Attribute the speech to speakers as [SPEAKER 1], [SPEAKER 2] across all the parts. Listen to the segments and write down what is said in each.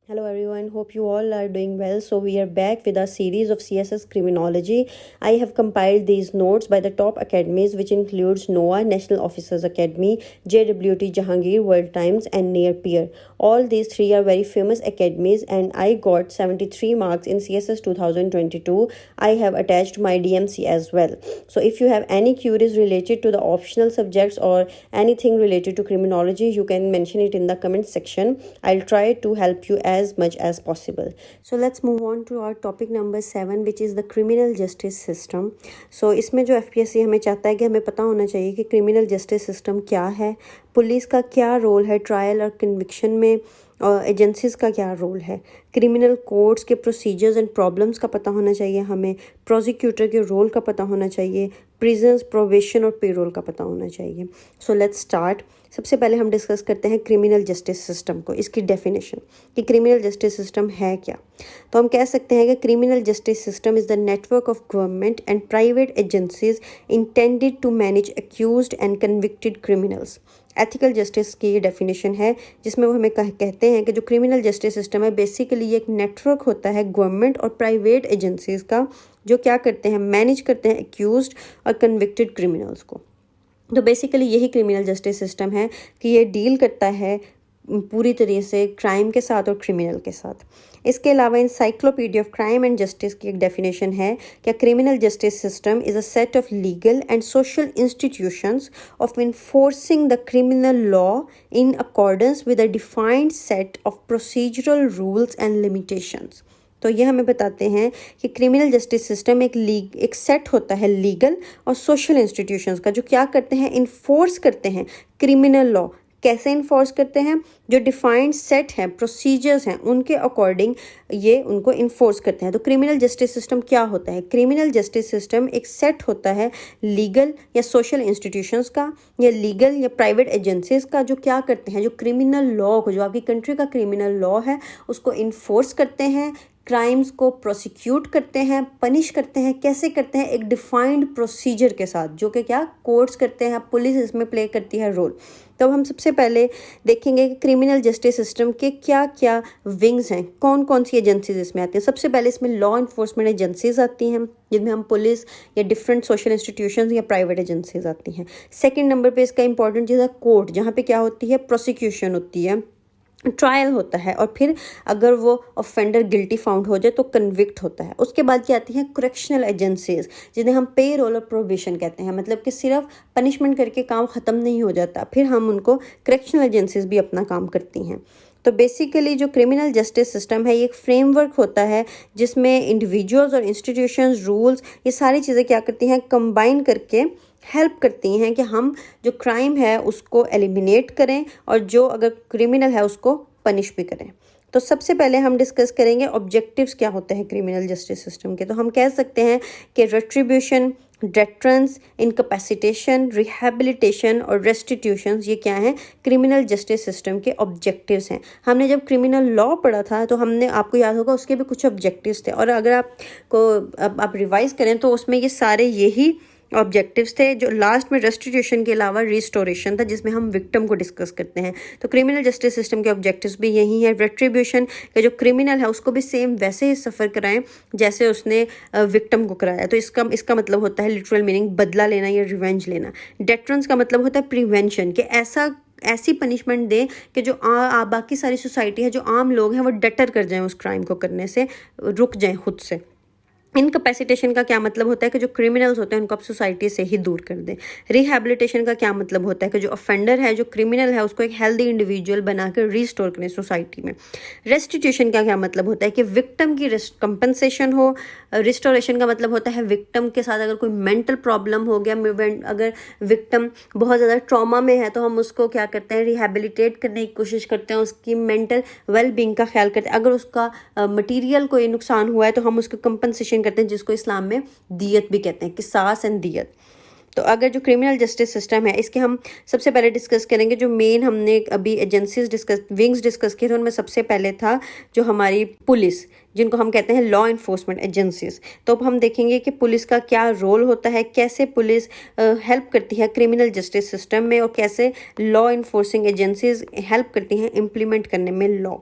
[SPEAKER 1] Hello everyone, hope you all are doing well. So we are back with our series of CSS Criminology. I have compiled these notes by the top academies, which includes NOA, National Officers Academy, JWT, Jahangir, World Times and NEARPEER. All these three are very famous academies and I got 73 marks in CSS 2022. I have attached my DMC as well. So if you have any queries related to the optional subjects or anything related to criminology, you can mention it in the comment section. I'll try to help you as much as possible. So let's move on to our topic number 7, which is the criminal justice system. So इसमें जो FPSC हमें चाहता है कि हमें पता होना चाहिए कि क्रिमिनल जस्टिस सिस्टम क्या है, पुलिस का क्या रोल है ट्रायल और कन्विक्शन में, और एजेंसीज़ का क्या रोल है, क्रिमिनल कोर्ट्स के प्रोसीजर्स एंड प्रॉब्लम्स का पता होना चाहिए हमें, प्रोसिक्यूटर के रोल का पता होना चाहिए, प्रिजन्स, प्रोबेशन और पेरोल का पता होना चाहिए. So let's start. सबसे पहले हम डिस्कस करते हैं क्रिमिनल जस्टिस सिस्टम को, इसकी डेफिनेशन कि क्रिमिनल जस्टिस सिस्टम है क्या. तो हम कह सकते हैं कि criminal justice system is the network of government and private agencies intended to manage accused and convicted criminals. Ethical justice की ये डेफिनेशन है, जिसमें वो हमें कहते हैं कि जो क्रिमिनल जस्टिस सिस्टम है बेसिकली ये एक नेटवर्क होता है गवर्नमेंट और प्राइवेट एजेंसीज का, जो क्या करते हैं, मैनेज करते हैं अक्यूज्ड और कन्विक्टेड क्रिमिनल्स को. तो बेसिकली यही क्रिमिनल जस्टिस सिस्टम है कि ये डील करता है पूरी तरीके से क्राइम के साथ और क्रिमिनल के साथ. इसके अलावा encyclopedia of crime and justice की एक डेफिनेशन है कि criminal justice system is a set of legal and social institutions of enforcing the criminal law in accordance with a defined set of procedural rules and limitations. तो ये हमें बताते हैं कि क्रिमिनल जस्टिस सिस्टम एक set होता है legal और सोशल इंस्टीट्यूशंस का, जो क्या करते हैं, इन्फोर्स करते हैं क्रिमिनल लॉ. कैसे इन्फोर्स करते हैं, जो डिफाइंड सेट हैं, प्रोसीजर्स हैं, उनके अकॉर्डिंग ये उनको इन्फोर्स करते हैं. तो क्रिमिनल जस्टिस सिस्टम क्या होता है? क्रिमिनल जस्टिस सिस्टम एक सेट होता है लीगल या सोशल इंस्टीट्यूशंस का या लीगल या प्राइवेट एजेंसीज का, जो क्या करते हैं, जो क्रिमिनल लॉ को, जो आपकी कंट्री का क्रिमिनल लॉ है उसको इन्फोर्स करते हैं, क्राइम्स को प्रोसिक्यूट करते हैं, पनिश करते हैं. कैसे करते हैं? एक डिफाइंड प्रोसीजर के साथ, जो कि क्या कोर्ट्स करते हैं, पुलिस इसमें प्ले करती है रोल. तो हम सबसे पहले देखेंगे कि क्रिमिनल जस्टिस सिस्टम के क्या क्या विंग्स हैं, कौन कौन सी एजेंसीज इसमें आती हैं. सबसे पहले इसमें लॉ इन्फोर्समेंट एजेंसीज आती हैं, जिनमें हम पुलिस या डिफरेंट सोशल इंस्टीट्यूशंस या प्राइवेट एजेंसीज आती हैं. सेकंड नंबर पे इसका इंपॉर्टेंट चीज़ है कोर्ट, जहाँ पे क्या होती है, प्रोसिक्यूशन होती है, ट्रायल होता है, और फिर अगर वो ऑफेंडर गिल्टी फाउंड हो जाए तो कन्विक्ट होता है. उसके बाद क्या आती हैं, करेक्शनल एजेंसीज, जिन्हें हम पे रोल और प्रोबेशन कहते हैं. मतलब कि सिर्फ पनिशमेंट करके काम ख़त्म नहीं हो जाता, फिर हम उनको करेक्शनल एजेंसीज भी अपना काम करती हैं. तो बेसिकली जो क्रिमिनल जस्टिस सिस्टम है ये एक फ्रेमवर्क होता है, जिसमें इंडिविजुअल्स और इंस्टीट्यूशंस, रूल्स, ये सारी चीज़ें क्या करती हैं, कंबाइन करके हेल्प करती हैं कि हम जो क्राइम है उसको एलिमिनेट करें और जो अगर क्रिमिनल है उसको पनिश भी करें. तो सबसे पहले हम डिस्कस करेंगे ऑब्जेक्टिव्स क्या होते हैं क्रिमिनल जस्टिस सिस्टम के. तो हम कह सकते हैं कि रेट्रीब्यूशन, डेटरेंस, इनकैपेसिटेशन, रिहैबिलिटेशन और रेस्टिट्यूशन, ये क्या हैं, क्रिमिनल जस्टिस सिस्टम के ऑब्जेक्टिव्स हैं. हमने जब क्रिमिनल लॉ पढ़ा था तो हमने, आपको याद होगा, उसके भी कुछ ऑब्जेक्टिव्स थे, और अगर आप रिवाइज करें तो उसमें ये सारे यही ऑब्जेक्टिव्स थे. जो लास्ट में रेस्टिट्यूशन के अलावा रिस्टोरेशन था, जिसमें हम विक्टिम को डिस्कस करते हैं. तो क्रिमिनल जस्टिस सिस्टम के ऑब्जेक्टिव्स भी यही हैं. रेट्रीब्यूशन का जो क्रिमिनल है उसको भी सेम वैसे ही सफ़र कराएं जैसे उसने विक्टिम को कराया. तो इसका मतलब होता है लिटरल मीनिंग बदला लेना या रिवेंज लेना. डेटरेंस का मतलब होता है प्रिवेंशन, कि ऐसी पनिशमेंट दें कि जो बाकी सारी सोसाइटी है, जो आम लोग हैं, वो डटर कर जाएं, उस क्राइम को करने से रुक जाएं खुद से. इनकैपेसिटेशन का क्या मतलब होता है कि जो क्रिमिनल्स होते हैं उनको आप सोसाइटी से ही दूर कर दें. रिहैबिलिटेशन का क्या मतलब होता है कि जो ऑफेंडर है, जो क्रिमिनल है, उसको एक हेल्दी इंडिविजुअल बनाकर रिस्टोर करें सोसाइटी में. रेस्टिट्यूशन का क्या मतलब होता है कि विक्टिम की कंपनसेशन हो. रिस्टोरेशन का मतलब होता है विक्टिम के साथ अगर कोई मेंटल प्रॉब्लम हो गया, अगर विक्टिम बहुत ज़्यादा ट्रॉमा में है तो हम उसको क्या करते हैं, रिहैबिलिटेट करने की कोशिश करते हैं, उसकी मेंटल वेलबींग का ख्याल करते हैं. अगर उसका मटीरियल कोई नुकसान हुआ है तो हम उसको कंपनसेशन करते हैं, जिसको इस्लाम में दियत भी कहते हैं, किसास एंड दियत. तो अगर जो क्रिमिनल जस्टिस सिस्टम है इसके हम सबसे पहले डिस्कस करेंगे, जो मेन हमने अभी एजेंसीज डिस्कस विंग्स डिस्कस किए थे उनमें सबसे पहले था जो हमारी पुलिस, जिनको हम कहते हैं लॉ इन्फोर्समेंट एजेंसीज। तो अब हम देखेंगे कि पुलिस का क्या रोल होता है, कैसे पुलिस हेल्प करती है क्रिमिनल जस्टिस सिस्टम में और कैसे लॉ इन्फोर्सिंग एजेंसीज हेल्प करती हैं इम्प्लीमेंट करने में लॉ।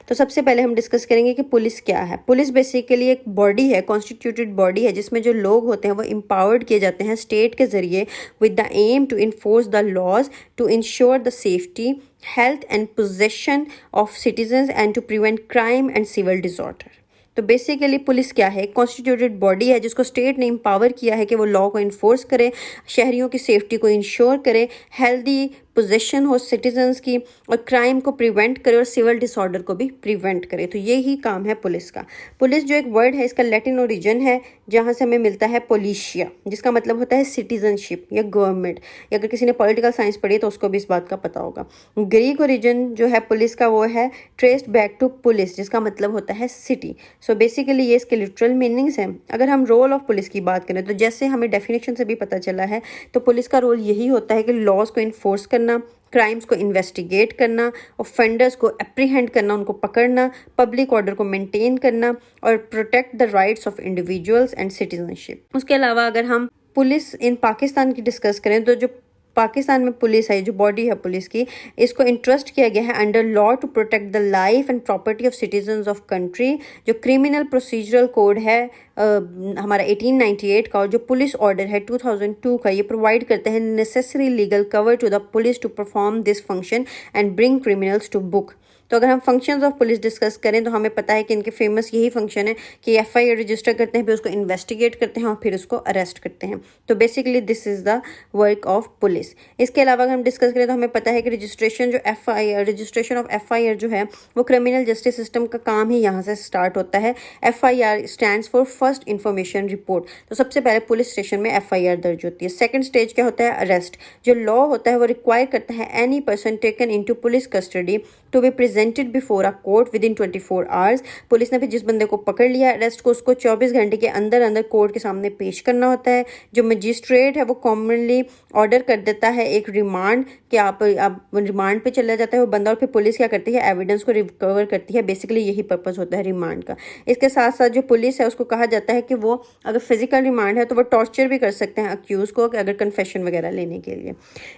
[SPEAKER 1] तो सबसे पहले हम डिस्कस करेंगे कि पुलिस क्या है। पुलिस बेसिकली एक बॉडी है, कॉन्स्टिट्यूटेड बॉडी है, जिसमें जो लोग होते हैं वो एम्पावर्ड किए जाते हैं स्टेट के जरिए with the aim to enforce the laws to ensure the safety, health and possession of citizens and to prevent crime and civil disorder. तो बेसिकली पुलिस क्या है, कॉन्स्टिट्यूटेड बॉडी है जिसको स्टेट ने एम्पावर किया है कि वो लॉ को इन्फोर्स करे, शहरियों की सेफ्टी को इंश्योर करे, हेल्दी पोजेशन हो सिटीजन्स की और क्राइम को प्रिवेंट करे और सिविल डिसऑर्डर को भी प्रिवेंट करे। तो ये ही काम है पुलिस का। पुलिस जो एक वर्ड है इसका लैटिन ओरिजिन है जहाँ से हमें मिलता है पोलिशिया, जिसका मतलब होता है सिटीजनशिप या गवर्नमेंट। या अगर किसी ने पॉलिटिकल साइंस पढ़ी है तो उसको भी इस बात का पता होगा। ग्रीक ओरिजिन जो है पुलिस का वो है ट्रेस्ड बैक टू पुलिस, जिसका मतलब होता है सिटी। सो बेसिकली ये इसके लिटरल मीनिंग्स हैं। अगर हम रोल ऑफ पुलिस की बात करें तो जैसे हमें डेफिनेशन से भी पता चला है तो पुलिस का रोल यही होता है कि लॉज को इन्फोर्स करना, क्राइम्स को इन्वेस्टिगेट करना, ऑफेंडर्स को एप्रीहेंड करना, उनको पकड़ना, पब्लिक ऑर्डर को मेंटेन करना और protect the rights of individuals and citizenship. उसके अलावा अगर हम पुलिस इन पाकिस्तान की डिस्कस करें तो जो पाकिस्तान में पुलिस है, जो बॉडी है पुलिस की, इसको इंट्रस्ट किया गया है under law to protect the life and property of citizens of country. जो क्रिमिनल प्रोसीजरल कोड है हमारा 1898 का और जो पुलिस ऑर्डर है 2002 का, ये प्रोवाइड करते हैं necessary legal cover to the police to perform this function and bring criminals to book. तो अगर हम फंक्शंस ऑफ पुलिस डिस्कस करें तो हमें पता है कि इनके फेमस यही फंक्शन है कि एफआईआर रजिस्टर करते हैं, फिर उसको इन्वेस्टिगेट करते हैं और फिर उसको अरेस्ट करते हैं। तो basically this is the work of police. इसके अलावा अगर हम डिस्कस करें तो हमें पता है कि रजिस्ट्रेशन ऑफ एफआईआर जो है वो क्रिमिनल जस्टिस सिस्टम का काम ही यहाँ से स्टार्ट होता है। FIR stands for first information report. तो सबसे पहले पुलिस स्टेशन में एफआईआर दर्ज होती है। सेकंड स्टेज क्या होता है, अरेस्ट। जो लॉ होता है वो रिक्वायर करता है any person taken into police custody to be presented before a court within 24 hours. Police ने फिर जिस बंदे को पकड़ लिया अरेस्ट को, उसको 24 घंटे के अंदर अंदर कोर्ट के सामने पेश करना होता है। जो मजिस्ट्रेट है वो कॉमनली ऑर्डर कर देता है एक रिमांड कि आप रिमांड पे चला जाता है वो बंदा, और फिर पुलिस क्या करती है, एविडेंस को रिकवर करती है। बेसिकली यही पर्पस होता है रिमांड का। इसके साथ साथ जो पुलिस है उसको कहा जाता है कि वो अगर फिजिकल रिमांड है तो वो टॉर्चर भी कर सकते हैं अक्यूज को अगर कन्फेशन वगैरह लेने के लिए।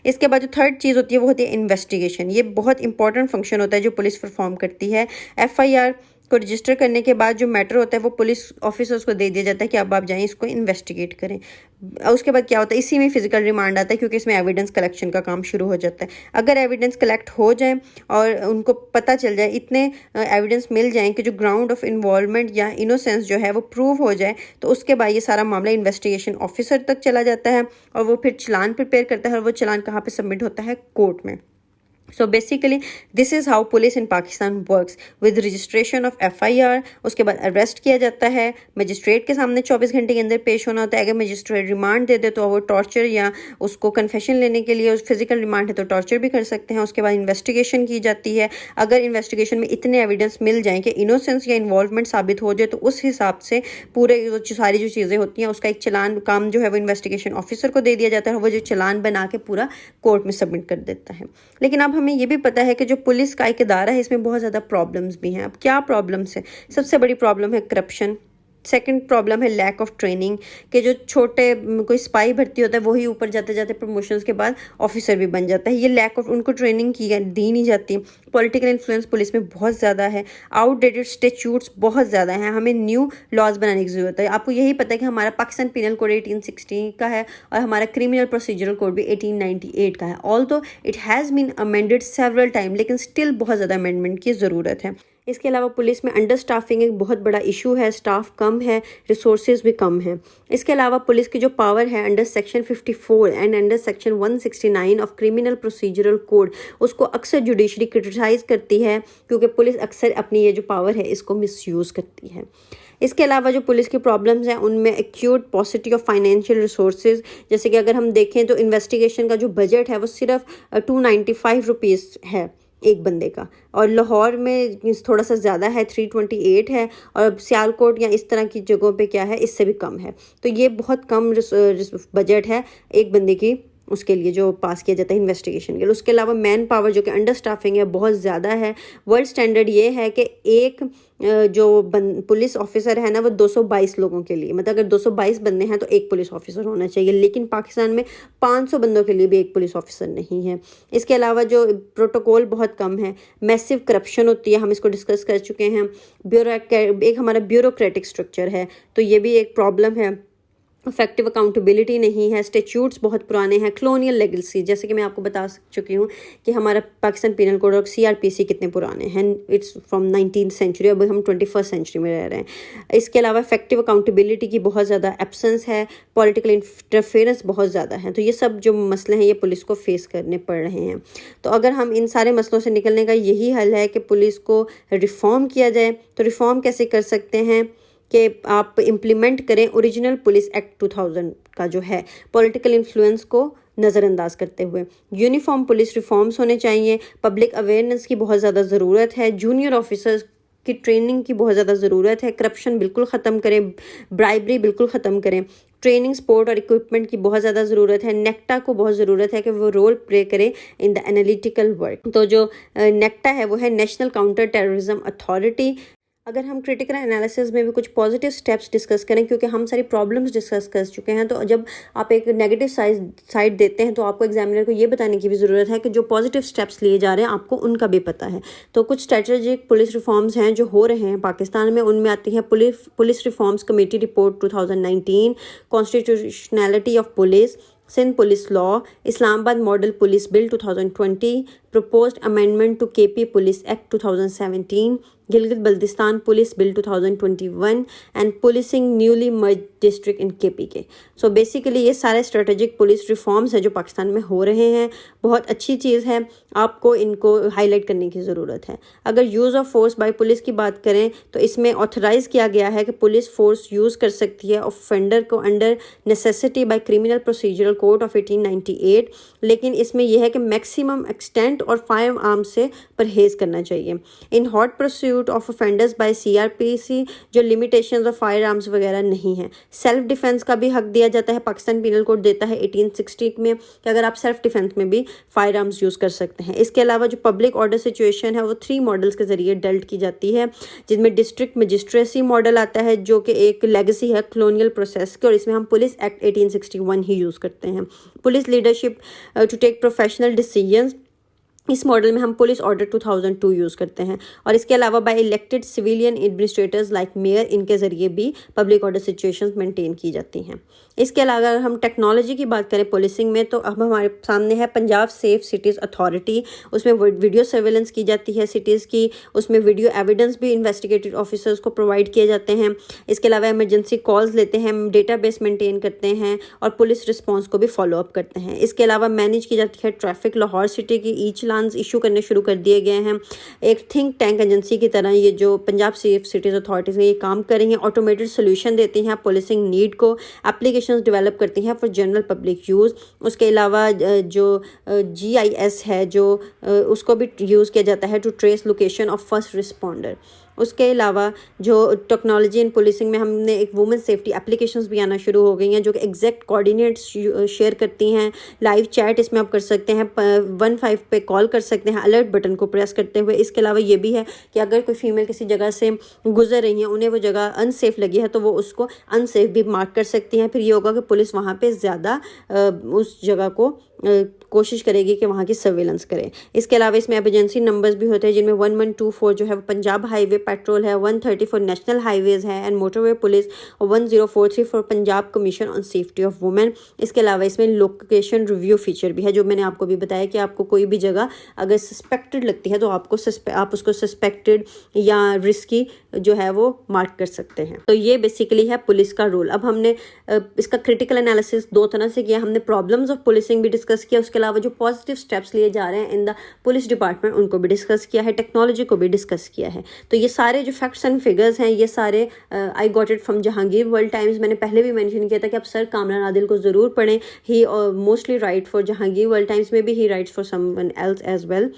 [SPEAKER 1] इसके बाद जो थर्ड चीज़ होती है वो होती है इन्वेस्टिगेशन। ये बहुत इंपॉर्टेंट फंक्शन होता है जो पुलिस परफॉर्म करती है। एफआईआर को रजिस्टर करने के बाद जो मैटर होता है वो पुलिस ऑफिसर्स को दे दिया जाता है कि अब आप जाएं इसको इन्वेस्टिगेट करें। उसके बाद क्या होता है, इसी में फिजिकल रिमांड आता है क्योंकि इसमें एविडेंस कलेक्शन का काम शुरू हो जाता है। अगर एविडेंस कलेक्ट हो जाए और उनको पता चल जाए, इतने एविडेंस मिल जाएं कि जो ग्राउंड ऑफ इन्वॉल्वमेंट या इनोसेंस जो है वो प्रूव हो जाए, तो उसके बाद ये सारा मामला इन्वेस्टिगेशन ऑफिसर तक चला जाता है और वो फिर चालान प्रिपेयर करता है और वो चालान कहाँ पे सबमिट होता है, कोर्ट में। So basically this is how police in Pakistan works with registration of FIR। उसके बाद अरेस्ट किया जाता है, मजिस्ट्रेट के सामने 24 घंटे के अंदर पेश होना होता है। अगर मजिस्ट्रेट रिमांड दे दे तो वो टॉर्चर या उसको कन्फेशन लेने के लिए, उस फिजिकल रिमांड है तो टॉर्चर भी कर सकते हैं। उसके बाद इन्वेस्टिगेशन की जाती है। अगर इन्वेस्टिगेशन में इतने एविडेंस मिल जाएँ कि इनोसेंस या इन्वॉल्वमेंट साबित हो जाए तो उस हिसाब से पूरे सारी जो चीज़ें होती हैं उसका एक चालान काम जो है वो इन्वेस्टिगेशन ऑफिसर को दे दिया जाता है और वो जो चालान बना के पूरा कोर्ट में सबमिट कर देता है। लेकिन अब हमें ये भी पता है कि जो पुलिस का एक इदारा है इसमें बहुत ज़्यादा प्रॉब्लम्स भी हैं। अब क्या प्रॉब्लम्स है, सबसे बड़ी प्रॉब्लम है करप्शन। सेकंड प्रॉब्लम है लैक ऑफ ट्रेनिंग, कि जो छोटे कोई स्पाई भर्ती होता है वही ऊपर जाते जाते प्रमोशंस के बाद ऑफिसर भी बन जाता है। ये लैक ऑफ उनको ट्रेनिंग दी नहीं जाती। पॉलिटिकल इन्फ्लुएंस पुलिस में बहुत ज़्यादा है। आउटडेटेड स्टैट्यूट्स बहुत ज़्यादा हैं। हमें न्यू लॉज बनाने की ज़रूरत है। आपको यही पता है कि हमारा पाकिस्तान पिनल कोड 1860 का है और हमारा क्रिमिनल प्रोसीजरल कोड भी 1898 का है। Although it has been amended several time, लेकिन स्टिल बहुत ज़्यादा अमेंडमेंट की ज़रूरत है। इसके अलावा पुलिस में अंडर स्टाफिंग एक बहुत बड़ा इशू है। स्टाफ कम है, रिसोर्सेज भी कम है। इसके अलावा पुलिस की जो पावर है under section 54 and under section 169 of criminal procedural code, उसको अक्सर जुडिशरी क्रिटिसाइज करती है क्योंकि पुलिस अक्सर अपनी ये जो पावर है इसको मिसयूज़ करती है। इसके अलावा जो पुलिस की प्रॉब्लम्स हैं उनमें एक्यूट पॉसिटी ऑफ फाइनेंशियल रिसोर्सेज, जैसे कि अगर हम देखें तो इन्वेस्टिगेशन का जो बजट है वो सिर्फ 295 रुपीज़ है। एक बंदे का, और लाहौर में थोड़ा सा ज़्यादा है 328 है, और सियालकोट या इस तरह की जगहों पे क्या है इससे भी कम है। तो ये बहुत कम बजट है एक बंदे की उसके लिए जो पास किया जाता है इन्वेस्टिगेशन के लिए। उसके अलावा मैन पावर जो कि अंडर स्टाफिंग है बहुत ज़्यादा है। वर्ल्ड स्टैंडर्ड ये है कि एक जो पुलिस ऑफिसर है ना वो 222 लोगों के लिए, मतलब अगर 222 बंदे हैं तो एक पुलिस ऑफिसर होना चाहिए, लेकिन पाकिस्तान में 500 बंदों के लिए भी एक पुलिस ऑफिसर नहीं है। इसके अलावा जो प्रोटोकॉल बहुत कम है, मैसिव करप्शन होती है, हम इसको डिस्कस कर चुके हैं। एक हमारा ब्यूरोक्रेटिक स्ट्रक्चर है, तो ये भी एक प्रॉब्लम है। इफेक्टिव अकाउंटेबिलिटी नहीं है, स्टेच्यूट्स बहुत पुराने हैं, कलोनियल लेगेसी, जैसे कि मैं आपको बता चुकी हूँ कि हमारा पाकिस्तान पीनल कोड और सीआरपीसी कितने पुराने हैं, इट्स फ्रॉम 19th सेंचुरी, अभी हम 21st सेंचुरी में रह रहे हैं। इसके अलावा इफेक्टिव अकाउंटेबिलिटी की बहुत ज़्यादा एब्सेंस है, पॉलिटिकल इंटरफेरेंस बहुत ज़्यादा है। तो ये सब जो मसले हैं ये पुलिस को फेस करने पड़ रहे हैं। तो अगर हम इन सारे मसलों से निकलने का यही हल है कि पुलिस को रिफॉर्म किया जाए। तो रिफॉर्म कैसे कर सकते हैं कि आप इम्प्लीमेंट करें ओरिजिनल पुलिस एक्ट 2000 का जो है, पॉलिटिकल इन्फ्लुएंस को नज़रअंदाज करते हुए। यूनिफॉर्म पुलिस रिफॉर्म्स होने चाहिए, पब्लिक अवेयरनेस की बहुत ज़्यादा ज़रूरत है, जूनियर ऑफिसर्स की ट्रेनिंग की बहुत ज़्यादा ज़रूरत है, करप्शन बिल्कुल ख़त्म करें, ब्राइबरी बिल्कुल ख़त्म करें, ट्रेनिंग सपोर्ट और इक्विपमेंट की बहुत ज़्यादा ज़रूरत है। नेक्टा को बहुत ज़रूरत है कि वो रोल प्ले करे इन द एनालिटिकल वर्क। तो जो नेक्टा है वो है नेशनल काउंटर टेररिज्म अथॉरिटी। अगर हम क्रिटिकल एनालिसिस में भी कुछ पॉजिटिव स्टेप्स डिस्कस करें, क्योंकि हम सारी प्रॉब्लम्स डिस्कस कर चुके हैं, तो जब आप एक नेगेटिव साइड देते हैं तो आपको एग्जामिनर को ये बताने की भी ज़रूरत है कि जो पॉजिटिव स्टेप्स लिए जा रहे हैं आपको उनका भी पता है। तो कुछ स्ट्रेटेजिक पुलिस रिफॉर्म्स हैं जो हो रहे हैं पाकिस्तान में, उनमें आती है police reforms committee report 2019, constitutionality of police, Sindh police law, Islamabad model police bill 2020, proposed amendment to KP Police Act 2017, Gilgit Baltistan police bill 2021 and policing newly merge district in KP के। सो बेसिकली ये सारे स्ट्रेटेजिक पुलिस रिफॉर्म्स हैं जो पाकिस्तान में हो रहे हैं। बहुत अच्छी चीज़ है, आपको इनको हाईलाइट करने की ज़रूरत है। अगर use of force by police की बात करें तो इसमें ऑथराइज़ किया गया है कि पुलिस फोर्स यूज़ कर सकती है ऑफेंडर को under necessity by criminal procedural code of 1898, लेकिन इसमें यह है कि मैक्सिमम एक्सटेंट और फायर आर्म्स से परहेज़ करना चाहिए। In hot pursuit of offenders by CrPC जो लिमिटेशंस ऑफ फायर आर्म्स वगैरह नहीं है। सेल्फ डिफेंस का भी हक दिया जाता है, पाकिस्तान पीनल कोड देता है 1860 में कि अगर आप सेल्फ डिफेंस में भी फायर आर्म्स यूज़ कर सकते हैं। इसके अलावा जो पब्लिक ऑर्डर सिचुएशन है वो 3 मॉडल्स के ज़रिए डेल्ट की जाती है, जिसमें डिस्ट्रिक्ट मजिस्ट्रेसी मॉडल आता है जो कि एक लेगेसी है कॉलोनियल प्रोसेस की, और इसमें हम पुलिस एक्ट 1861 ही यूज़ करते हैं। Police leadership to take professional decisions, इस मॉडल में हम पुलिस ऑर्डर 2002 यूज़ करते हैं। और इसके अलावा by elected civilian administrators like mayor, इनके ज़रिए भी पब्लिक ऑर्डर सिचुएशंस मेंटेन की जाती हैं। इसके अलावा अगर हम टेक्नोलॉजी की बात करें पुलिसिंग में, तो अब हमारे सामने है पंजाब सेफ सिटीज़ अथॉरिटी। उसमें वीडियो सर्वेलेंस की जाती है सिटीज़ की, उसमें वीडियो एविडेंस भी इन्वेस्टिगेटिव ऑफिसर्स को प्रोवाइड किए जाते हैं। इसके अलावा इमरजेंसी कॉल्स लेते हैं, डेटाबेस मेंटेन करते हैं और पुलिस रिस्पॉन्स को भी फॉलो अप करते हैं। इसके अलावा मैनेज की जाती है ट्रैफिक। लाहौर सिटी की ईच लान्स इशू करने शुरू कर दिए गए हैं। एक थिंक टैंक एजेंसी की तरह ये जो पंजाब सेफ सिटीज़ अथॉरिटीज़ है ये काम कर रही हैं, ऑटोमेटेड सोल्यूशन देती हैं पुलिसिंग नीड को, एप्लीकेशंस डेवलप करती हैं फॉर जनरल पब्लिक यूज़। उसके अलावा जो GIS है जो उसको भी यूज़ किया जाता है to trace location of first responder. उसके अलावा जो टेक्नोलॉजी इन पुलिसिंग में हमने एक वुमेन सेफ्टी एप्लीकेशंस भी आना शुरू हो गई हैं जो कि एग्जैक्ट कोऑर्डिनेट्स शेयर करती हैं। लाइव चैट इसमें आप कर सकते हैं, 15 पे कॉल कर सकते हैं अलर्ट बटन को प्रेस करते हुए। इसके अलावा ये भी है कि अगर कोई फीमेल किसी जगह से गुजर रही हैं, उन्हें वो जगह अनसेफ लगी है तो वो उसको अनसेफ भी मार्क कर सकती हैं। फिर ये होगा कि पुलिस वहाँ पर ज़्यादा उस जगह को कोशिश करेगी कि वहाँ की सर्वेलेंस करे। इसके अलावा इसमें एमरजेंसी नंबर्स भी होते हैं जिनमें 1124 जो है वो पंजाब हाईवे पेट्रोल है, 134 नेशनल हाईवेज़ है एंड मोटरवे पुलिस, और 1043 for Punjab commission on safety of women. इसके अलावा इसमें लोकेशन रिव्यू फीचर भी है जो मैंने आपको भी बताया कि आपको कोई भी जगह अगर सस्पेक्टेड लगती है तो आप उसको सस्पेक्टेड या रिस्की जो है वो मार्क कर सकते हैं। तो ये बेसिकली है पुलिस का रोल। अब हमने इसका क्रिटिकल एनालिसिस 2 तरह से किया, हमने प्रॉब्लम्स ऑफ पुलिसिंग भी डिस्कस किया, उसके अलावा जो पॉजिटिव स्टेप्स लिए जा रहे हैं इन द पुलिस डिपार्टमेंट उनको भी डिस्कस किया है, टेक्नोलॉजी को भी डिस्कस किया है। तो ये सारे जो फैक्ट्स एंड फिगर्स हैं ये सारे I got it from Jahangir World times. मैंने पहले भी मेंशन किया था कि आप सर कामरान आदिल को ज़रूर पढ़ें, he mostly write for Jahangir World Times में भी, he writes for someone else as well.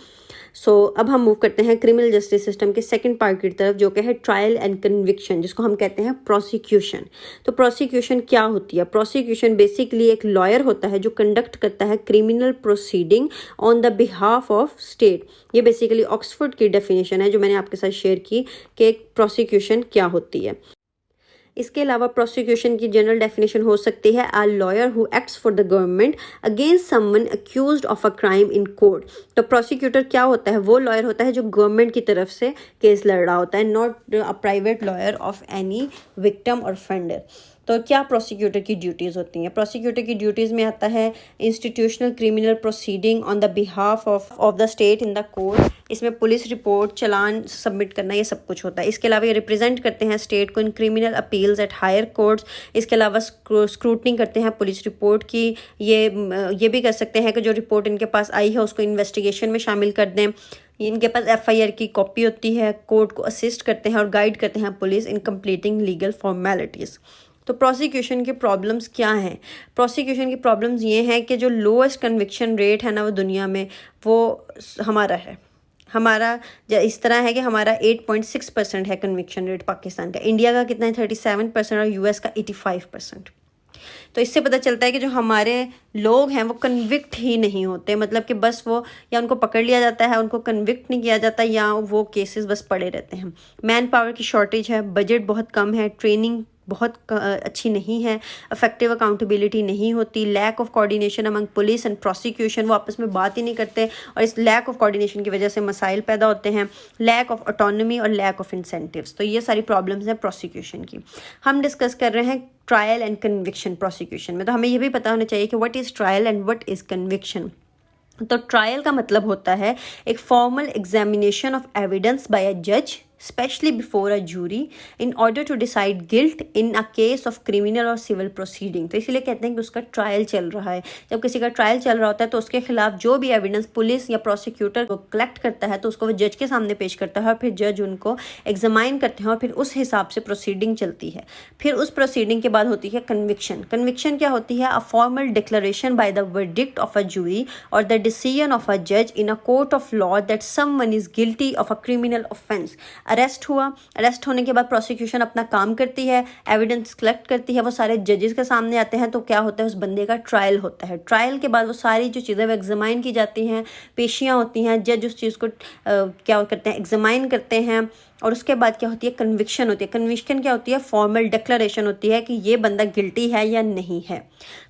[SPEAKER 1] अब हम मूव करते हैं क्रिमिनल जस्टिस सिस्टम के सेकंड पार्ट की तरफ, जो कि है ट्रायल एंड कन्विक्शन, जिसको हम कहते हैं प्रोसिक्यूशन। तो प्रोसिक्यूशन क्या होती है? प्रोसिक्यूशन बेसिकली एक लॉयर होता है जो कंडक्ट करता है criminal proceeding on the behalf of state. ये बेसिकली ऑक्सफोर्ड की डेफिनेशन है जो मैंने आपके साथ शेयर की कि एक प्रोसिक्यूशन क्या होती है। इसके अलावा प्रोसिक्यूशन की जनरल डेफिनेशन हो सकती है a lawyer who acts for the government against someone accused of a crime in court. तो प्रोसिक्यूटर क्या होता है? वो लॉयर होता है जो गवर्नमेंट की तरफ से केस लड़ रहा होता है, not a private lawyer of any victim और ऑफेंडर। तो क्या प्रोसिक्यूटर की ड्यूटीज़ होती हैं? प्रोसिक्यूटर की ड्यूटीज़ में आता है institutional criminal proceeding on the behalf of the state in the court. इसमें पुलिस रिपोर्ट, चालान सबमिट करना, ये सब कुछ होता है। इसके अलावा ये रिप्रेजेंट करते हैं स्टेट को in criminal appeals at higher courts. इसके अलावा स्क्रूटनी करते हैं पुलिस रिपोर्ट की। ये भी कर सकते हैं कि जो रिपोर्ट इनके पास आई है उसको इन्वेस्टिगेशन में शामिल कर दें। इनके पास एफआईआर की कॉपी होती है, कोर्ट को असिस्ट करते हैं और गाइड करते हैं पुलिस इन कंप्लीटिंग लीगल फॉर्मेलिटीज़। तो प्रोसिक्यूशन के प्रॉब्लम्स क्या हैं? प्रोसिक्यूशन की प्रॉब्लम्स ये हैं कि जो लोएस्ट कन्विक्शन रेट है ना वो दुनिया में, वो हमारा है। हमारा इस तरह है कि हमारा 8.6% है कन्विक्शन रेट पाकिस्तान का। इंडिया का कितना है? 37% और यूएस का 85%। तो इससे पता चलता है कि जो हमारे लोग हैं वो कन्विक्ट ही नहीं होते, मतलब कि बस वो या उनको पकड़ लिया जाता है, उनको कन्विक्ट नहीं किया जाता, या वो केसेस बस पड़े रहते हैं। मैन पावर की शॉर्टेज है, बजट बहुत कम है, ट्रेनिंग बहुत अच्छी नहीं है, इफेक्टिव अकाउंटेबिलिटी नहीं होती, lack of coordination among police and prosecution, वो आपस में बात ही नहीं करते और इस लैक ऑफ कोऑर्डिनेशन की वजह से मसाइल पैदा होते हैं, लैक ऑफ ऑटोनॉमी और लैक ऑफ इंसेंटिव्स। तो ये सारी प्रॉब्लम्स हैं प्रोसिक्यूशन की। हम डिस्कस कर रहे हैं ट्रायल एंड कन्विक्शन प्रोसिक्यूशन में। तो हमें ये भी पता होना चाहिए कि what is trial and what is conviction. तो ट्रायल का मतलब होता है एक formal examination of evidence by a जज especially before a jury in order to decide guilt in a case of criminal और सिविल प्रोसीडिंग। तो इसलिए कहते हैं कि उसका ट्रायल चल रहा है। जब किसी का ट्रायल चल रहा होता है तो उसके खिलाफ जो भी एविडेंस पुलिस या प्रोसिक्यूटर को कलेक्ट करता है तो उसको वो जज के सामने पेश करता है और फिर जज उनको एग्जामाइन करते हैं और फिर उस हिसाब से प्रोसीडिंग चलती है। फिर उस प्रोसीडिंग के बाद होती है कन्विक्शन। कन्विक्शन क्या होती है? A formal declaration by the verdict of a jury और द डिसीजन ऑफ अ जज in a court of law that someone is guilty of a criminal offence. Arrest हुआ, अरेस्ट होने के बाद प्रोसिक्यूशन अपना काम करती है, एविडेंस कलेक्ट करती है, वो सारे जजेस के सामने आते हैं। तो क्या होता है? उस बंदे का ट्रायल होता है। ट्रायल के बाद वो सारी जो चीज़ें वो एग्जामाइन की जाती हैं, पेशियाँ होती हैं, जज उस चीज़ को क्या करते हैं? एग्जामाइन करते हैं और उसके बाद क्या होती है? कन्विक्शन होती है। कन्विक्शन क्या होती है? फॉर्मल डिक्लेरेशन होती है कि ये बंदा गिल्टी है या नहीं है।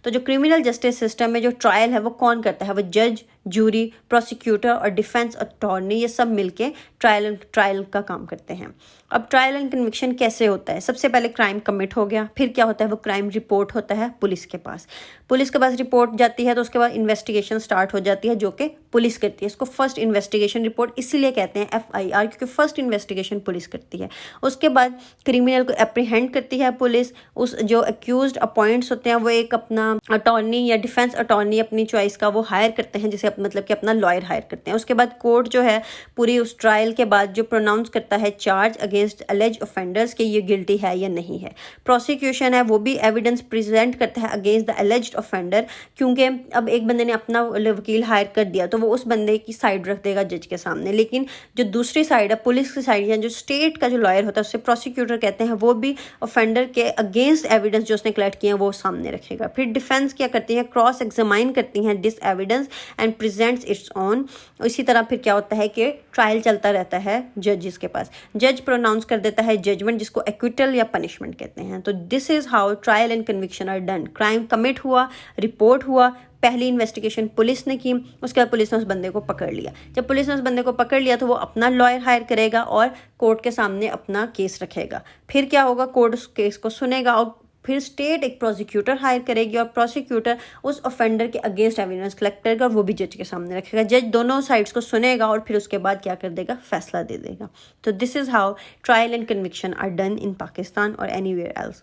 [SPEAKER 1] तो जो क्रिमिनल जस्टिस सिस्टम में जो ट्रायल है वो कौन करता है? वो जज, जूरी, प्रोसिक्यूटर और डिफेंस अटॉर्नी, ये सब मिलके ट्रायल का काम करते हैं। अब ट्रायल एंड कन्विक्शन कैसे होता है? सबसे पहले क्राइम कमिट हो गया, फिर क्या होता है? वो क्राइम रिपोर्ट होता है पुलिस के पास। पुलिस के पास रिपोर्ट जाती है तो उसके बाद इन्वेस्टिगेशन स्टार्ट हो जाती है जो कि पुलिस करती है। इसको फर्स्ट इन्वेस्टिगेशन रिपोर्ट इसीलिए कहते हैं FIR, क्योंकि फर्स्ट इन्वेस्टिगेशन पुलिस करती है। उसके बाद क्रिमिनल को एप्रीहेंड करती है पुलिस। उस जो अक्यूज्ड अपॉइंट्स होते हैं वो एक अपना अटॉर्नी या डिफेंस अटॉर्नी अपनी चॉइस का वो हायर करते हैं, जिसे मतलब कि अपना लॉयर हायर करते हैं। उसके बाद कोर्ट जो है पूरी उस ट्रायल के बाद जो प्रोनाउंस करता है चार्ज अगेंस्ट अलेज ऑफेंडर्स कि ये गिल्टी है या नहीं है। प्रोसिक्यूशन है वो भी एविडेंस प्रेजेंट करता है अगेंस्ट द अलेज्ड ऑफेंडर, क्योंकि अब एक बंदे ने अपना वकील हायर कर दिया तो वो उस बंदे की साइड रख देगा जज के सामने, लेकिन जो दूसरी साइड है पुलिस की साइड या जो स्टेट का जो लॉयर होता है उससे प्रोसिक्यूटर कहते हैं, वो भी ऑफेंडर के अगेंस्ट एविडेंस जो उसने कलेक्ट किया है वो सामने रखेगा। फिर डिफेंस क्या करती है? क्रॉस एग्जामाइन करती हैं this evidence and presents it's on. इसी तरह फिर क्या होता है कि ट्रायल चलता रहता है जजेस के पास। जज प्रोनाउंस कर देता है जजमेंट, जिसको एक्विटल या पनिशमेंट कहते हैं। तो this is how trial and conviction are done. Crime commit हुआ, रिपोर्ट हुआ, पहली इन्वेस्टिगेशन पुलिस ने की, उसके बाद पुलिस ने उस बंदे को पकड़ लिया। जब पुलिस ने उस बंदे को पकड़ लिया तो वो अपना लॉयर हायर करेगा और कोर्ट के सामने अपना केस रखेगा। फिर क्या होगा? कोर्ट उस केस को सुनेगा और फिर स्टेट एक प्रोसिक्यूटर हायर करेगी और प्रोसिक्यूटर उस ऑफेंडर के अगेंस्ट एविडेंस कलेक्ट करेगा और वो भी जज के सामने रखेगा। जज दोनों साइड्स को सुनेगा और फिर उसके बाद क्या कर देगा? फैसला दे देगा। तो this is how trial and conviction are done in Pakistan और एनीवेयर एल्स।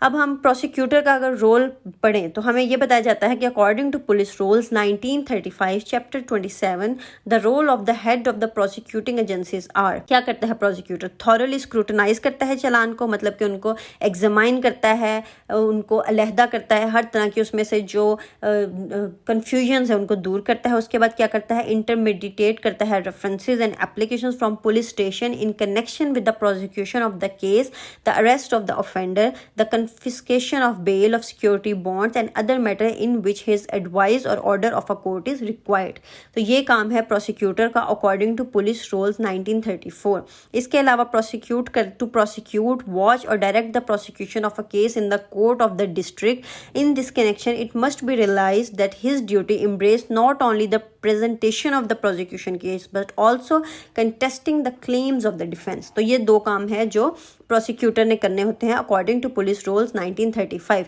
[SPEAKER 1] अब हम प्रोसिक्यूटर का अगर रोल पढ़ें तो हमें ये बताया जाता है कि according to police rules 1935 chapter 27 the role of the head of the prosecuting agencies are, क्या करता है प्रोसिक्यूटर, थॉरली स्क्रूटनाइज करता है चालान को, मतलब कि उनको एग्जामाइन करता है, उनको अलहदा करता है, हर तरह की उसमें से जो कन्फ्यूजन है उनको दूर करता है। उसके बाद क्या करता है, इंटरमीडिएट करता है references and applications from police station in connection with the prosecution of the case, the arrest of the offender, the confiscation of bail of security bonds and other matter in which his advice or order of a court is required। तो ये काम है prosecutor का according to police rules 1934। इसके अलावा prosecute, watch or direct the prosecution of a case in the court of the district। In this connection it must be realized that his duty embraced not only the presentation of the prosecution case but also contesting the claims of the defense। तो ये दो काम है जो prosecutor ने करने होते हैं अकॉर्डिंग टू पुलिस रूल्स 1935।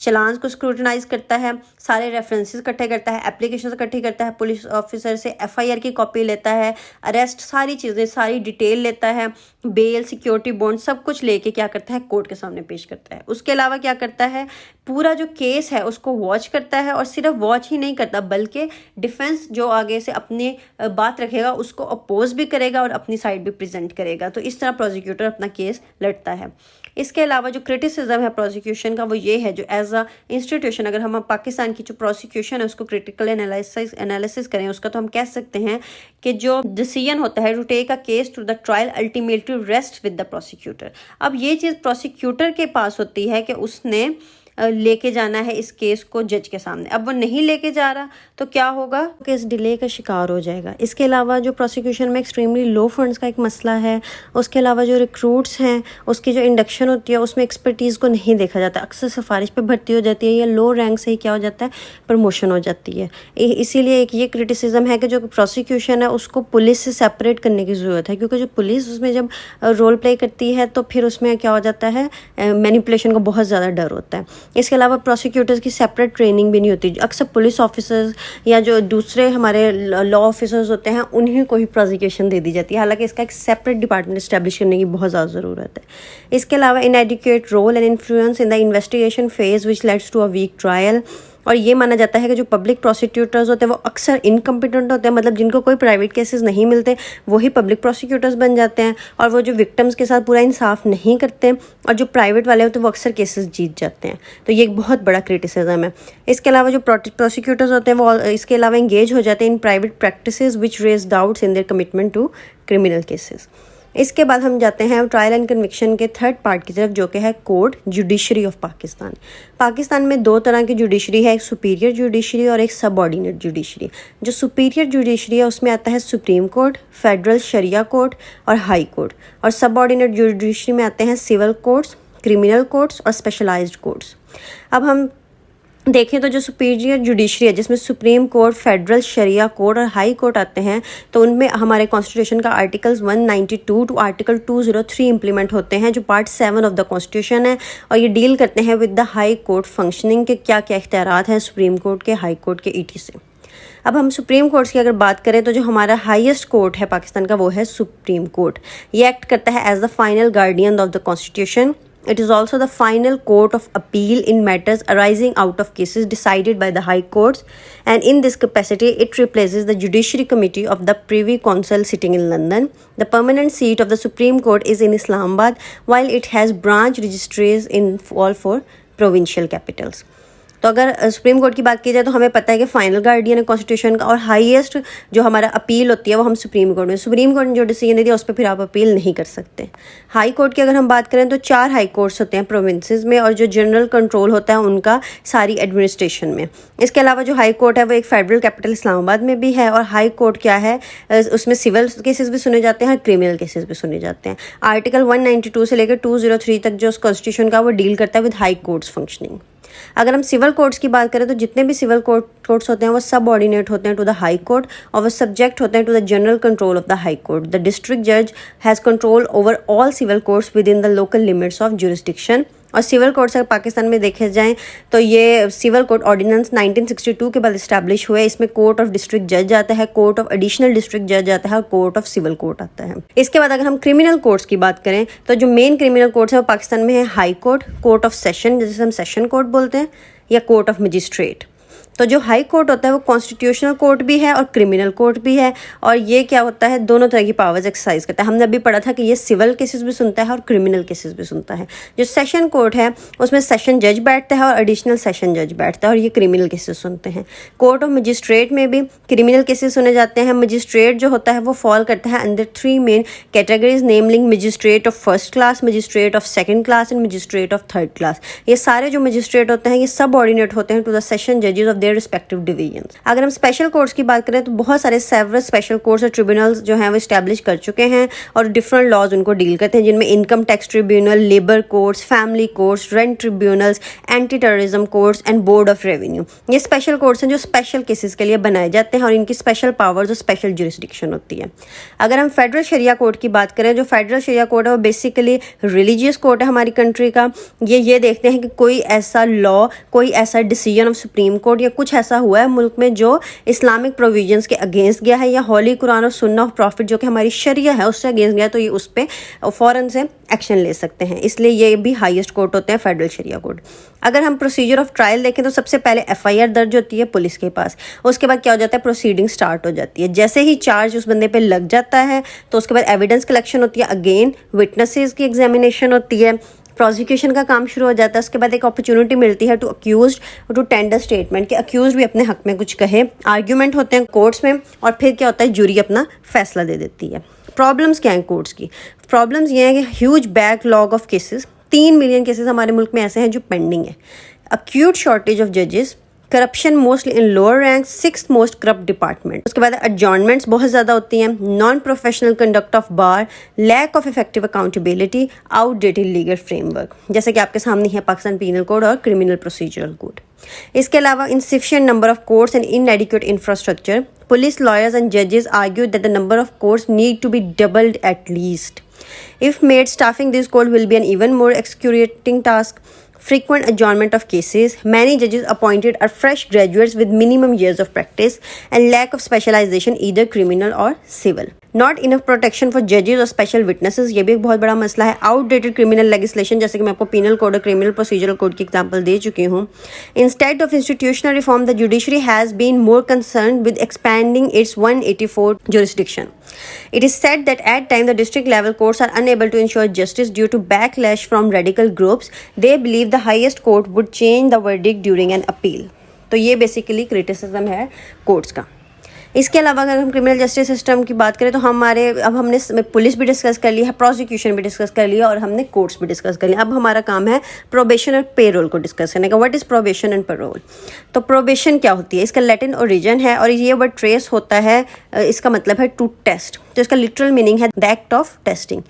[SPEAKER 1] चलान को स्क्रूटनाइज करता है, सारे रेफरेंसेस इकट्ठे करता है, एप्लीकेशन इकट्ठी करता है, पुलिस ऑफिसर से एफआईआर की कॉपी लेता है, अरेस्ट सारी चीज़ें सारी डिटेल लेता है, बेल सिक्योरिटी बॉन्ड सब कुछ लेके क्या करता है कोर्ट के सामने पेश करता है। उसके अलावा क्या करता है, पूरा जो केस है उसको वॉच करता है, और सिर्फ वॉच ही नहीं करता बल्कि डिफेंस जो आगे से अपनी बात रखेगा उसको अपोज भी करेगा और अपनी साइड भी प्रेजेंट करेगा। तो इस तरह प्रोसिक्यूटर अपना केस लड़ता है। इसके अलावा जो क्रिटिसिज्म है प्रोसिक्यूशन का वो ये है, जो एज अ इंस्टीट्यूशन अगर हम पाकिस्तान की जो प्रोसिक्यूशन है उसको क्रिटिकल एनालिसिस करें उसका, तो हम कह सकते हैं कि जो डिसीजन होता है to take a case to the trial ultimately rest with the prosecutor. अब ये चीज़ प्रोसिक्यूटर के पास होती है कि उसने लेके जाना है इस केस को जज के सामने। अब वो नहीं लेके जा रहा तो क्या होगा, केस डिले का शिकार हो जाएगा। इसके अलावा जो प्रोसिक्यूशन में एक्सट्रीमली लो फंड्स का एक मसला है, उसके अलावा जो रिक्रूट्स हैं उसकी जो इंडक्शन होती है उसमें एक्सपर्टीज़ को नहीं देखा जाता, अक्सर सिफारिश पे भर्ती हो जाती है या लो रैंक से ही क्या हो जाता है प्रमोशन हो जाती है। इसीलिए एक ये क्रिटिसिज्म है कि जो प्रोसिक्यूशन है उसको पुलिस से सेपरेट करने की ज़रूरत है, क्योंकि जो पुलिस उसमें जब रोल प्ले करती है तो फिर उसमें क्या हो जाता है मैनिपुलेशन का बहुत ज़्यादा डर होता है। इसके अलावा प्रोसिक्यूटर्स की सेपरेट ट्रेनिंग भी नहीं होती। अक्सर पुलिस ऑफिसर्स या जो दूसरे हमारे लॉ ऑफिसर्स होते हैं उन्हीं को ही प्रोसिक्यूशन दे दी जाती है, हालांकि इसका एक सेपरेट डिपार्टमेंट इस्टेब्लिश करने की बहुत ज़्यादा ज़रूरत है। इसके अलावा inadequate role and influence in the investigation phase which leads to a weak trial. और ये माना जाता है कि जो पब्लिक प्रोसिक्यूटर्स होते हैं वो अक्सर इनकम्पिटेंट होते हैं, मतलब जिनको कोई प्राइवेट केसेस नहीं मिलते वही पब्लिक प्रोसिक्यूटर्स बन जाते हैं, और वो जो विक्टिम्स के साथ पूरा इंसाफ नहीं करते और जो प्राइवेट वाले होते हैं वो अक्सर केसेस जीत जाते हैं। तो ये एक बहुत बड़ा क्रिटिसिज्म है। इसके अलावा जो प्रोसिक्यूटर्स होते हैं वो इसके अलावा इंगेज हो जाते हैं in private practices which raise doubts in their commitment to criminal cases. इसके बाद हम जाते हैं ट्रायल एंड कन्विक्शन के थर्ड पार्ट की तरफ, जो कि है court judiciary of Pakistan. Pakistan में दो तरह की जुडिशरी है, एक सुपीरियर जुडिशरी और एक सबऑर्डिनेट जुडिशरी। जो सुपीरियर जुडिशरी है उसमें आता है सुप्रीम कोर्ट, फेडरल शरिया कोर्ट और हाई कोर्ट, और सबऑर्डिनेट जुडिशरी में आते हैं सिविल कोर्ट्स, क्रिमिनल कोर्ट्स और स्पेशलाइज्ड कोर्ट्स। अब हम देखें तो जो सुपीरियर जुडिशरी है जिसमें सुप्रीम कोर्ट, फेडरल शरिया कोर्ट और हाई कोर्ट आते हैं, तो उनमें हमारे कॉन्स्टिट्यूशन का आर्टिकल्स 192 टू आर्टिकल 203 इंप्लीमेंट होते हैं, जो पार्ट 7 ऑफ द कॉन्स्टिट्यूशन है, और ये डील करते हैं with the high court functioning के क्या क्या इख्तियारात हैं सुप्रीम कोर्ट के, हाई कोर्ट के ETC। अब हम सुप्रीम कोर्ट्स की अगर बात करें तो जो हमारा हाईएस्ट कोर्ट है पाकिस्तान का वो है सुप्रीम कोर्ट। ये एक्ट करता है as the final guardian of the constitution. It is also the final court of appeal in matters arising out of cases decided by the high courts, and in this capacity it replaces the judiciary committee of the Privy Council sitting in London. The permanent seat of the Supreme Court is in Islamabad, while it has branch registries in all four provincial capitals. तो अगर supreme court की बात की जाए तो हमें पता है कि फाइनल गार्डियन है कॉन्स्टिट्यूशन का, और हाईएस्ट जो हमारा अपील होती है वो हम सुप्रीम कोर्ट में, सुप्रीम कोर्ट ने जो डिसीजन दे दिया उस पर फिर आप अपील नहीं कर सकते। हाई कोर्ट की अगर हम बात करें तो 4 हाई कोर्ट्स होते हैं प्रोविंसेस में, और जो जनरल कंट्रोल होता है उनका सारी एडमिनिस्ट्रेशन में। इसके अलावा जो हाई कोर्ट है वो एक फेडरल कैपिटल इस्लामाबाद में भी है, और हाई कोर्ट क्या है उसमें सिविल केसेस भी सुने जाते हैं और क्रिमिनल केसेस भी सुने जाते हैं। आर्टिकल 192 से लेकर 203 तक जो कॉन्स्टिट्यूशन का वो डील करता है विद हाई कोर्ट्स फंक्शनिंग। अगर हम सिविल कोर्ट्स की बात करें तो जितने भी सिविल कोर्ट्स होते हैं वो सब ऑर्डिनेट होते हैं टू द हाई कोर्ट, और वो सब्जेक्ट होते हैं to the general control of the high court. The district जज has control over all civil courts within the local limits of jurisdiction, और सिविल कोड से पाकिस्तान में देखे जाएं तो ये सिविल कोड ऑर्डिनेंस 1962 के बाद इस्टेब्लिश हुए। इसमें कोर्ट ऑफ डिस्ट्रिक्ट जज आता है, कोर्ट ऑफ एडिशनल डिस्ट्रिक्ट जज आता है और कोर्ट ऑफ सिविल कोर्ट आता है। इसके बाद अगर हम क्रिमिनल कोर्ट्स की बात करें तो जो मेन क्रिमिनल कोर्ट्स है वो पाकिस्तान में है high court, court of session जिसे हम सेशन कोर्ट बोलते हैं, या कोर्ट ऑफ मजिस्ट्रेट। तो जो हाई कोर्ट होता है वो कॉन्स्टिट्यूशनल कोर्ट भी है और क्रिमिनल कोर्ट भी है, और ये क्या होता है, दोनों तरह की पावर्स एक्सरसाइज करता है। हमने अभी पढ़ा था कि ये सिविल केसेस भी सुनता है और क्रिमिनल केसेस भी सुनता है। जो सेशन कोर्ट है उसमें सेशन जज बैठता है और एडिशनल सेशन जज बैठता है, और ये क्रिमिनल केसेस सुनते हैं। कोर्ट ऑफ मजिस्ट्रेट में भी क्रिमिनल केसेस सुने जाते हैं। मजिस्ट्रेट जो होता है वो फॉल करता है under 3 main categories, namely magistrate of first class, magistrate of second class and magistrate of third class. ये सारे जो मजिस्ट्रेट होते हैं ये सब ऑर्डिनेट होते हैं टू द सेशन जजेस ऑफ देयर रिस्पेक्टिव डिवीजन। अगर हम स्पेशल कोर्ट्स की बात करें तो बहुत सारे सेवरल स्पेशल कोर्ट्स और ट्रिब्यूनल्स जो हैं वो एस्टैब्लिश कर चुके हैं और डिफरेंट लॉज उनको डील करते हैं, जिनमें income tax tribunal, labour courts, family courts, rent tribunals, anti terrorism courts and board of revenue. ये स्पेशल कोर्ट्स हैं जो स्पेशल केसेस के लिए बनाए जाते हैं और इनकी स्पेशल पावर्स और स्पेशल जुरिस्डिक्शन होती है। अगर हम फेडरल शरिया कोर्ट की बात करें, जो फेडरल शरिया कोर्ट है वो बेसिकली रिलीजियस कोर्ट है हमारी कंट्री का। ये देखते हैं कि कोई ऐसा लॉ, कोई ऐसा डिसीजन ऑफ सुप्रीम कोर्ट या कुछ ऐसा हुआ है मुल्क में जो इस्लामिक प्रोविजंस के अगेंस्ट गया है, या होली कुरान और सुन्ना ऑफ प्रॉफिट जो कि हमारी शरिया है उससे अगेंस्ट गया, तो ये उस पर फौरन से एक्शन ले सकते हैं। इसलिए ये भी हाईएस्ट कोर्ट होते हैं फेडरल शरिया कोर्ट। अगर हम प्रोसीजर ऑफ ट्रायल देखें तो सबसे पहले एफआईआर दर्ज होती है पुलिस के पास। उसके बाद क्या हो जाता है, प्रोसीडिंग स्टार्ट हो जाती है। जैसे ही चार्ज उस बंदे पे लग जाता है तो उसके बाद एविडेंस कलेक्शन होती है, अगेन विटनेसेस की एग्जामिनेशन होती है, प्रोसिक्यूशन का काम शुरू हो जाता है। उसके बाद एक अपॉर्चुनिटी मिलती है to accused to tender statement, कि अक्यूज्ड भी अपने हक में कुछ कहे। आर्ग्यूमेंट होते हैं कोर्ट्स में और फिर क्या होता है, जूरी अपना फैसला दे देती है। प्रॉब्लम्स क्या हैं कोर्ट्स की? प्रॉब्लम्स ये हैं कि huge backlog of cases, 3 million cases हमारे मुल्क में ऐसे हैं जो पेंडिंग है। अक्यूट शॉर्टेज ऑफ जजेस, corruption mostly in lower rank, 6th most corrupt department. उसके बाद एडजॉर्नमेंट्स बहुत ज़्यादा होती हैं, non professional conduct of bar, lack of effective accountability, outdated legal framework, जैसे कि आपके सामने है पाकिस्तान पीनल कोड और क्रिमिनल प्रोसीजरल कोड। इसके अलावा insufficient number of courts and इनएडिक्वेट infrastructure. Police, lawyers and जजेस argue that the number of courts need to be doubled at least. If made, staffing this court will be an even more excruciating task. Frequent adjournment of cases. Many judges appointed are fresh graduates with minimum years of practice and lack of specialization, either criminal or civil. Not enough protection for judges or special witnesses. ये भी एक बहुत बड़ा मसला है. Outdated criminal legislation, जैसे कि मैं आपको penal code और criminal procedural code की example दे चुकी हूँ. Instead of institutional reform, the judiciary has been more concerned with expanding its 184 jurisdiction. It is said that at times the district level courts are unable to ensure justice due to backlash from radical groups. They believe the highest court would change the verdict during an appeal. तो ये basically criticism है courts का. इसके अलावा अगर हम criminal justice system की बात करें तो अब हमने पुलिस भी डिस्कस कर लिया है, प्रोसिक्यूशन भी डिस्कस कर लिया और हमने कोर्ट्स भी डिस्कस कर लिया. अब हमारा काम है प्रोबेशन और पेरोल को डिस्कस करने का. What is probation and payroll? तो प्रोबेशन क्या होती है? इसका लैटिन ओरिजिन है और ये वर्ड ट्रेस होता है, इसका मतलब है टू टेस्ट. तो इसका लिटरल मीनिंग है the act of testing.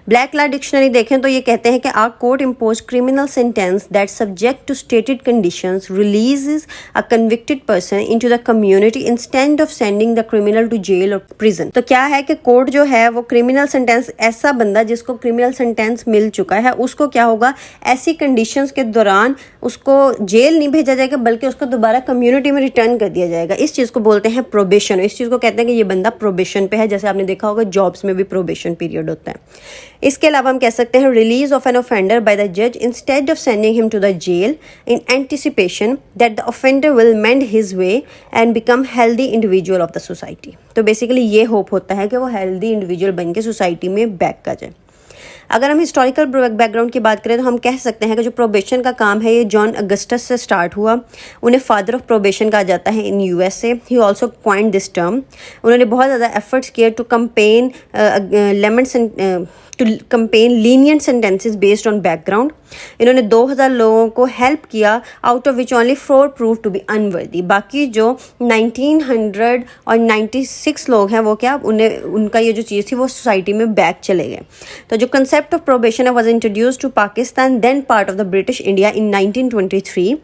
[SPEAKER 1] Black law dictionary देखें तो ये कहते हैं कि a court impose criminal sentence that subject to stated conditions releases a convicted person into the community instead of sending the criminal to jail और prison. तो क्या है कि कोर्ट जो है वो क्रिमिनल सेंटेंस, ऐसा बंदा जिसको क्रिमिनल सेंटेंस मिल चुका है उसको क्या होगा, ऐसी कंडीशंस के दौरान उसको जेल नहीं भेजा जाएगा बल्कि उसको दोबारा कम्युनिटी में रिटर्न कर दिया जाएगा. इस चीज़ को बोलते हैं प्रोबेशन. इस चीज़ को कहते हैं कि ये बंदा प्रोबेशन पे है. जैसे आपने देखा होगा जॉब्स में भी प्रोबेशन पीरियड होता है. इसके अलावा हम कह सकते हैं release of an offender by the जज instead of sending him to the jail in anticipation that the offender will mend his way and become healthy individual of the society. तो बेसिकली ये होप होता है कि वो healthy individual बन के society में बैक आ जाए. अगर हम हिस्टोरिकल बैकग्राउंड की बात करें तो हम कह सकते हैं कि जो प्रोबेशन का काम है ये जॉन अगस्टस से स्टार्ट हुआ. उन्हें फादर ऑफ प्रोबेशन कहा जाता है in USA. He also coined this term. उन्होंने बहुत ज़्यादा एफर्ट्स किए to campaign lenient sentences based on background. इन्होंने 2000 लोगों को हेल्प किया, out of which only 4 prove to be unworthy. बाकी जो 1900 और 96 लोग हैं वो क्या, उनका ये जो चीज़ थी वो सोसाइटी में बैक चले गए. तो जो concept of probation was introduced to Pakistan then part of the British India in 1923.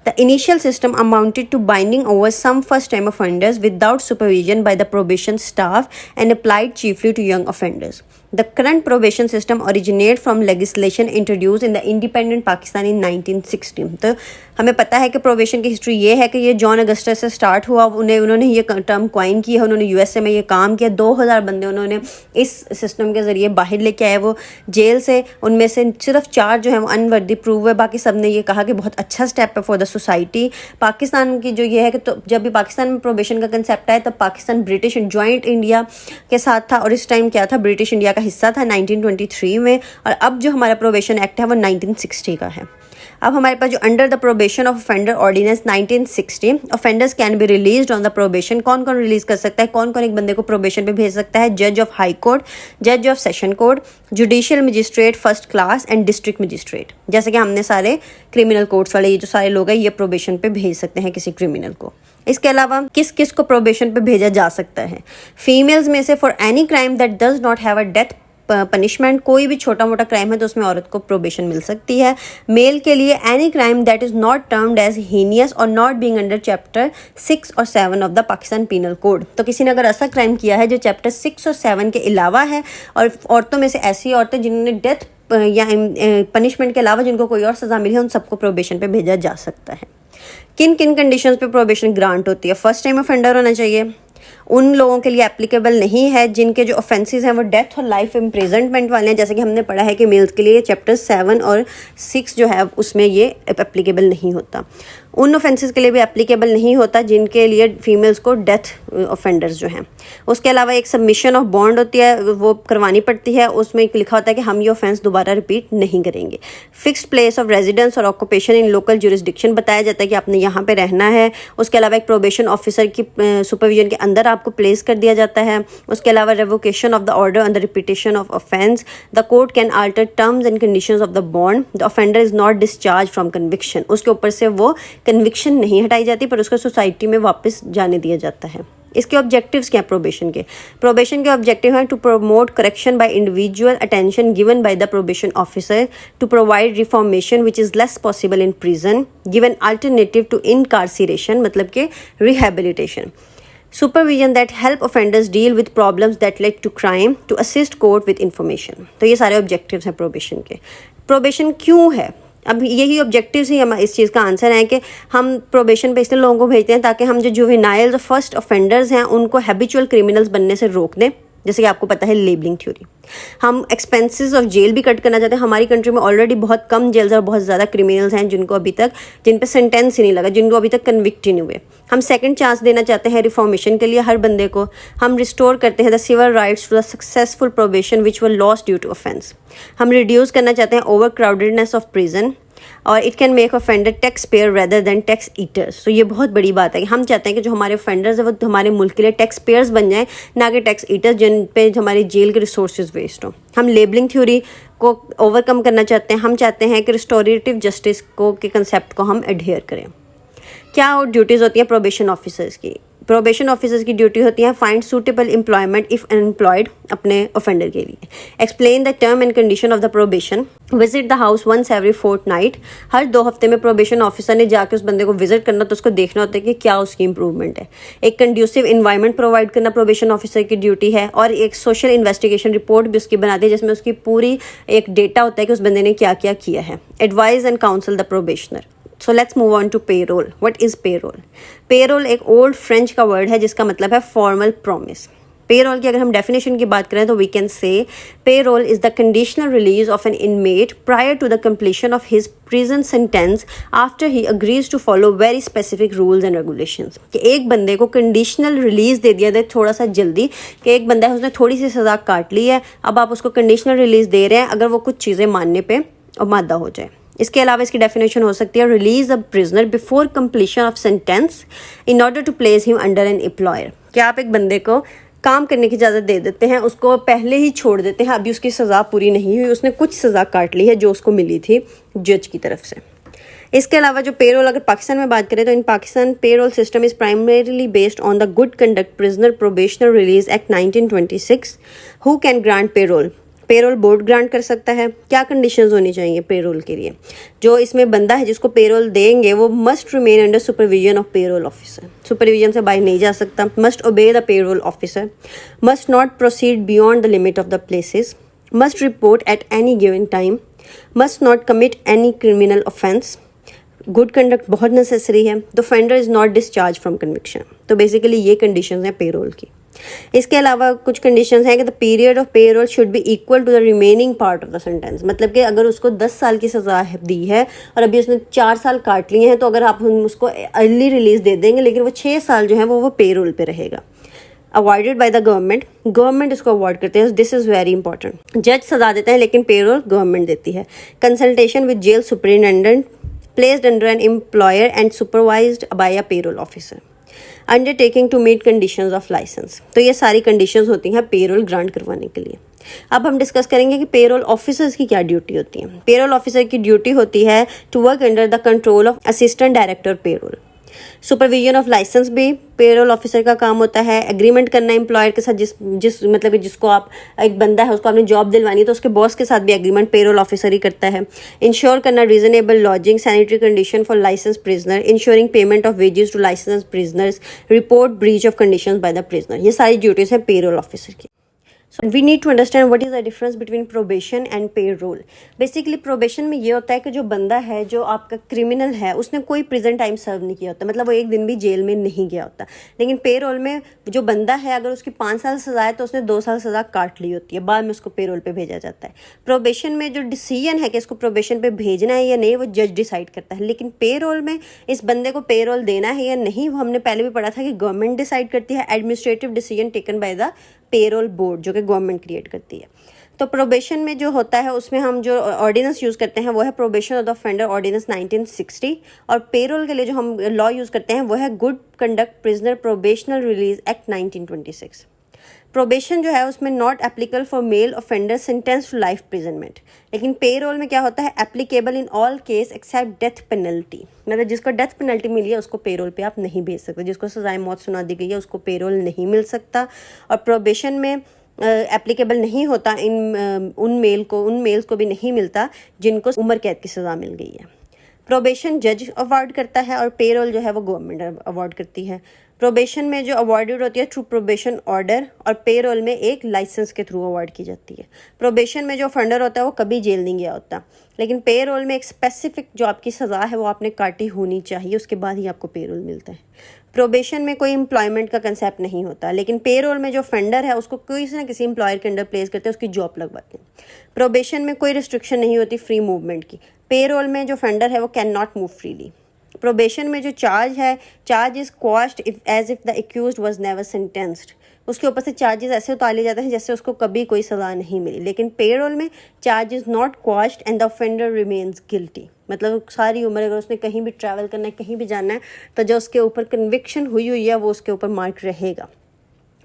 [SPEAKER 1] The initial system amounted to binding over some first time offenders without supervision by the probation staff and applied chiefly to young offenders. The current probation system originate from legislation introduce in the independent Pakistan in 1960। तो हमें पता है कि probation की history ये है कि ये जॉन अगस्टस से स्टार्ट हुआ, उन्होंने ये टर्म क्वाइन की है, उन्होंने यूएसए में ये काम किया, 2000 बंदे उन्होंने इस सिस्टम के ज़रिए बाहर लेके आए वो जेल से। उनमें से सिर्फ 4 जो है वो अनवर्दी प्रूव है, बाकी सब ने ये कहा कि बहुत अच्छा स्टेप है फॉर द सोसाइटी। पाकिस्तान की जो ये है कि तो जब भी पाकिस्तान में प्रोबेशन का कंसेप्ट आया तब पाकिस्तान ब्रिटिश जॉइंट इंडिया के साथ था, और इस टाइम क्या था, ब्रिटिश इंडिया का हिस्सा था 1923 में। और अब जो हमारा प्रोबेशन एक्ट है वो 1960 का है। अब हमारे पास जो under the probation of offender ordinance 1960, offenders can be released on the probation. कौन कौन रिलीज कर सकता है, कौन कौन एक बंदे को प्रोबेशन पे भेज सकता है? जज ऑफ हाई कोर्ट, जज of session court, judicial magistrate first class and district magistrate. जैसे कि हमने सारे क्रिमिनल कोर्ट्स वाले ये जो सारे लोग हैं ये प्रोबेशन पे भेज सकते हैं किसी क्रिमिनल को। इसके अलावा किस किस को प्रोबेशन पे भेजा जा सकता है? फीमेल्स में से for any crime that does not have a death punishment, कोई भी छोटा मोटा क्राइम है तो उसमें औरत को प्रोबेशन मिल सकती है। मेल के लिए any crime that is not termed as heinous और नॉट बीइंग अंडर चैप्टर 6 और 7 of the Pakistan penal code. तो किसी ने अगर ऐसा क्राइम किया है जो चैप्टर 6 और 7 के अलावा है, और औरतों में से ऐसी औरतें जिन्होंने डेथ या पनिशमेंट के अलावा जिनको कोई और सजा मिली है, उन सबको प्रोबेशन पे भेजा जा सकता है। किन किन कंडीशंस पे प्रोबेशन ग्रांट होती है? फर्स्ट टाइम ऑफेंडर होना चाहिए, उन लोगों के लिए एप्लीकेबल नहीं है जिनके जो ऑफेंसेस हैं वो डेथ और लाइफ इम्प्रिजनमेंट वाले हैं। जैसे कि हमने पढ़ा है कि मेल्स के लिए चैप्टर 7 और 6 जो है उसमें ये एप्लीकेबल नहीं होता। उन ऑफेंसेस के लिए भी एप्लीकेबल नहीं होता जिनके लिए फीमेल्स को डेथ ऑफेंडर्स जो हैं। उसके अलावा एक सबमिशन ऑफ बॉन्ड होती है, वो करवानी पड़ती है। उसमें लिखा होता है कि हम ये ऑफेंस दोबारा रिपीट नहीं करेंगे। फिक्स्ड प्लेस ऑफ रेजिडेंस और ऑक्यूपेशन इन लोकल जुरिस्डिक्शन बताया जाता है कि आपने यहाँ पे रहना है। उसके अलावा एक प्रोबेशन ऑफिसर की सुपरविजन के अंदर आपको प्लेस कर दिया जाता है। उसके अलावा revocation of the order on the repetition of offence, the court can alter terms and conditions of the bond, the offender is not discharge from conviction. उसके ऊपर से वो कन्विक्शन नहीं हटाई जाती पर उसको सोसाइटी में वापस जाने दिया जाता है। इसके ऑब्जेक्टिव्स क्या हैं प्रोबेशन के? प्रोबेशन के ऑब्जेक्टिव हैं to promote correction by individual, attention given by the probation officer, to provide reformation which is less possible in prison, given alternative to incarceration मतलब के rehabilitation, supervision that help offenders deal with problems that led to crime, to assist court with information. तो ये सारे objectives हैं probation के। Probation क्यों है? अब यही ऑब्जेक्टिव्स ही हमारे इस चीज़ का आंसर है कि हम प्रोबेशन पे इसलिए लोगों को भेजते हैं ताकि हम जो जुवेनाइल्स और फर्स्ट ऑफेंडर्स हैं उनको हैबिचुअल क्रिमिनल्स बनने से रोक दें। जैसे कि आपको पता है लेबलिंग थ्योरी। हम एक्सपेंसेस ऑफ जेल भी कट करना चाहते हैं। हमारी कंट्री में ऑलरेडी बहुत कम जेल्स और बहुत ज़्यादा क्रिमिनल्स हैं जिनको अभी तक जिन पे सेंटेंस ही नहीं लगा, जिनको अभी तक कन्विक्ट ही नहीं हुए। हम सेकंड चांस देना चाहते हैं रिफॉर्मेशन के लिए हर बंदे को। हम रिस्टोर करते हैं the civil rights to the successful probation which were lost due to offence. हम रिड्यूस करना चाहते हैं ओवर क्राउडेडनेस ऑफ प्रिजन, और it can make offender tax payer rather than tax eaters. तो ये बहुत बड़ी बात है कि हम चाहते हैं कि जो हमारे ऑफेंडर्स हैं वो हमारे मुल्क के लिए टैक्स पेयर्स बन जाएं, ना कि टैक्स ईटर्स जिन पे हमारी जेल के रिसोर्सेज वेस्ट हो। हम लेबलिंग थ्योरी को ओवरकम करना चाहते हैं। हम चाहते हैं कि रिस्टोरेटिव जस्टिस को के कंसेप्ट को हम एडहेयर करें। क्या और ड्यूटीज़ होती हैं प्रोबेशन ऑफिसर्स की? प्रोबेशन ऑफिसर्स की ड्यूटी होती है find suitable employment if unemployed अपने ऑफेंडर के लिए, explain the term and condition of the probation, visit the house once every fortnight. हर 2 हफ्ते में प्रोबेशन ऑफिसर ने जाके उस बंदे को विजिट करना, तो उसको देखना होता है कि क्या उसकी इंप्रूवमेंट है। एक कंड्यूसिव इन्वायरमेंट प्रोवाइड करना प्रोबेशन ऑफिसर की ड्यूटी है, और एक सोशल इन्वेस्टिगेशन रिपोर्ट भी उसकी बनाती है जिसमें उसकी पूरी एक डेटा होता है कि उस बंदे ने क्या क्या किया है। Advise and counsel the probationer. So let's move on to parole. What is parole? Parole एक ओल्ड फ्रेंच का वर्ड है जिसका मतलब है फॉर्मल प्रॉमिस। पेरोल की अगर हम डेफिनेशन की बात करें तो we can say parole is the conditional release of an inmate prior to the completion of his prison sentence after he agrees to follow very specific rules and regulations. कि एक बंदे को कंडीशनल रिलीज दे दिया जाए थोड़ा सा जल्दी, कि एक बंदा है उसने थोड़ी सी सजा काट ली है, अब आप उसको कंडीशनल रिलीज दे रहे हैं अगर वो कुछ चीज़ें मानने पे मादा हो जाए। इसके अलावा इसकी डेफिनेशन हो सकती है release a prisoner before completion of sentence in order to place him under an employer. क्या आप एक बंदे को काम करने की इजाज़त दे देते हैं, उसको पहले ही छोड़ देते हैं, अभी उसकी सज़ा पूरी नहीं हुई, उसने कुछ सज़ा काट ली है जो उसको मिली थी जज की तरफ से। इसके अलावा जो पेरोल अगर पाकिस्तान में बात करें तो in Pakistan parole system is primarily based on the good conduct prisoner probationer release act 1926 who can grant parole. Parole board grant कर सकता है। क्या कंडीशंस होनी चाहिए पेरोल के लिए? जो इसमें बंदा है जिसको पेरोल देंगे वो must remain under supervision of payroll officer, supervision से बाहर नहीं जा सकता। Must obey the payroll officer, must not proceed beyond the limit of the places, must report at any given time, must not commit any criminal offence. Good conduct बहुत necessary है। The offender is not discharge from conviction. तो basically ये conditions हैं payroll की। इसके अलावा कुछ conditions हैं कि the period of parole should be equal to the remaining part of the sentence. मतलब कि अगर उसको 10 साल की सजा दी है और अभी उसने 4 साल काट लिए हैं, तो अगर आप उसको अर्ली रिलीज दे देंगे, लेकिन वो 6 साल जो है वो पेरोल पे रहेगा। Avoided by the government, government इसको अवॉइड करते हैं। This is very important. जज सजा देते हैं लेकिन पेरोल गवर्नमेंट देती है। Consultation with jail superintendent, placed under an employer and supervised by a parole officer, undertaking to meet conditions of licence. तो ये सारी कंडीशंस होती हैं पेरोल ग्रांट करवाने के लिए। अब हम डिस्कस करेंगे कि पेरोल ऑफिसर्स की क्या ड्यूटी होती है। पेरोल ऑफिसर की ड्यूटी होती है to work under the control of assistant director parole. Supervision of licence भी पेरोल ऑफिसर का काम होता है। एग्रीमेंट करना एम्प्लॉयर के साथ, जिस मतलब जिसको आप, एक बंदा है उसको आपने जॉब दिलवानी है तो उसके बॉस के साथ भी एग्रीमेंट पेरोल ऑफिसर ही करता है। इंश्योर करना reasonable lodging, sanitary condition for licence prisoner, ensuring payment of wages to licence prisoners, report breach of conditions by the prisoner. ये सारी ड्यूटीज है पेरोल ऑफिसर की। So we need to understand what is the difference between probation and payroll. Basically probation में ये होता है कि जो बंदा है, जो आपका क्रिमिनल है, उसने कोई प्रिजन टाइम सर्व नहीं किया होता, मतलब वो एक दिन भी जेल में नहीं गया होता। लेकिन पेरोल में जो बंदा है, अगर उसकी 5 साल सजा है तो उसने 2 साल सजा काट ली होती है, बाद में उसको पेरोल पे भेजा जाता है। प्रोबेशन में जो डिसीजन है कि इसको प्रोबेशन पे भेजना है या नहीं, वो जज डिसाइड करता है। लेकिन पेरोल में इस बंदे को पेरोल देना है या नहीं, वो हमने पहले भी पढ़ा था कि गवर्नमेंट डिसाइड करती है। Administrative decision taken by the payroll board, जो कि गवर्नमेंट क्रिएट करती है। तो प्रोबेशन में जो होता है उसमें हम जो ऑर्डिनेंस यूज़ करते हैं वो है probation of the offender ordinance 1960, और पेरोल के लिए जो हम लॉ यूज़ करते हैं वो है good conduct prisoner probational release act 1926। Probation जो है उसमें not applicable for male offender sentence to life imprisonment. लेकिन पेरोल में क्या होता है, applicable in all case except death penalty. मतलब जिसको डेथ पेनल्टी मिली है उसको पेरोल पे आप नहीं भेज सकते, जिसको सजाए मौत सुना दी गई है उसको पेरोल नहीं मिल सकता। और प्रोबेशन में एप्लीकेबल नहीं होता उन मेल्स को भी नहीं मिलता जिनको उम्र कैद की सज़ा मिल गई है। प्रोबेशन जज अवार्ड करता है और पेरोल जो है वो गवर्नमेंट अवार्ड करती है। प्रोबेशन में जो अवार्डेड होती है थ्रू प्रोबेशन ऑर्डर, और पेरोल में एक लाइसेंस के थ्रू अवार्ड की जाती है। प्रोबेशन में जो ऑफेंडर होता है वो कभी जेल नहीं गया होता, लेकिन पेरोल में एक स्पेसिफिक जो आपकी सज़ा है वो आपने काटी होनी चाहिए, उसके बाद ही आपको पेरोल मिलता है। प्रोबेशन में कोई एम्प्लॉयमेंट का कंसेप्ट नहीं होता, लेकिन पेरोल में जो ऑफेंडर है उसको किसी ना किसी एम्प्लॉयर के अंडर प्लेस करते हैं, उसकी जॉब लगवाते हैं। प्रोबेशन में कोई रिस्ट्रिक्शन नहीं होती फ्री मूवमेंट की। पेरोल में जो ऑफेंडर है वो can not move freely. Probation में जो चार्ज है, charge is quashed as if the accused was never sentenced. उसके ऊपर से चार्जेस ऐसे उतार लिए जाते हैं जैसे उसको कभी कोई सज़ा नहीं मिली। लेकिन पेरोल में charge is not quashed and the offender remains guilty. मतलब सारी उम्र अगर उसने कहीं भी ट्रैवल करना है, कहीं भी जाना है, तो जो उसके ऊपर कन्विक्शन हुई है वो उसके ऊपर मार्क रहेगा।